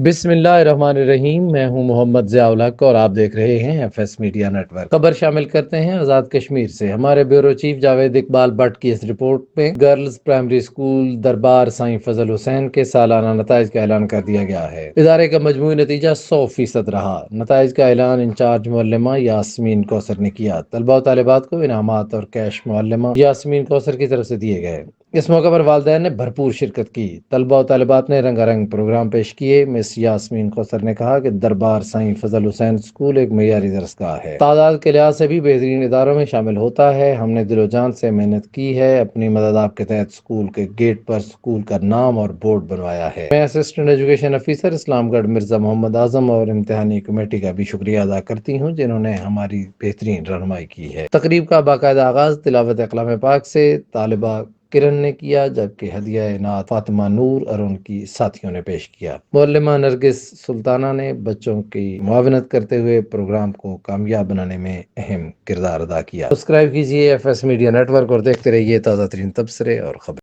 بسم اللہ الرحمن الرحیم، میں ہوں محمد ضیاء الحق اور آپ دیکھ رہے ہیں F S media network. خبر شامل کرتے ہیں آزاد کشمیر سے۔ ہمارے بیورو چیف جاوید اقبال بٹ کی اس رپورٹ میں girls primary school Darbar Sain فضل حسین کے سالانہ نتائج کا اعلان کر دیا گیا ہے۔ ادارے کا مجموعی نتیجہ 100% رہا۔ نتائج کا اعلان انچارج معلمہ یاسمین کوثر نے کیا۔ طلباء و طالبات کو انعامات اور کیش معلمہ یاسمین کوثر کی طرف سے دیے گئے۔ اس موقع پر والدین نے بھرپور شرکت کی۔ طلباء و طالبات نے رنگا رنگ پروگرام پیش کیے۔ مس یاسمین کوثر نے کہا کہ دربار سائیں فضل حسین اسکول ایک معیاری درسگاہ ہے، تعداد کے لحاظ سے بھی بہترین اداروں میں شامل ہوتا ہے۔ ہم نے دل و جان سے محنت کی ہے۔ اپنی مدد آپ کے تحت اسکول کے گیٹ پر اسکول کا نام اور بورڈ بنوایا ہے۔ میں اسسٹنٹ ایجوکیشن افیسر اسلام گڑھ مرزا محمد اعظم اور امتحانی کمیٹی کا بھی شکریہ ادا کرتی ہوں جنہوں نے ہماری بہترین رہنمائی کی ہے۔ تقریب کا باقاعدہ آغاز تلاوت کلام پاک سے طالبہ کرن نے کیا، جبکہ ہدیہ انعام فاطمہ نور اور ان کی ساتھیوں نے پیش کیا۔ معلمہ نرگس سلطانہ نے بچوں کی معاونت کرتے ہوئے پروگرام کو کامیاب بنانے میں اہم کردار ادا کیا۔ سبسکرائب کیجیے F S media network اور دیکھتے رہیے تازہ ترین تبصرے اور خبریں۔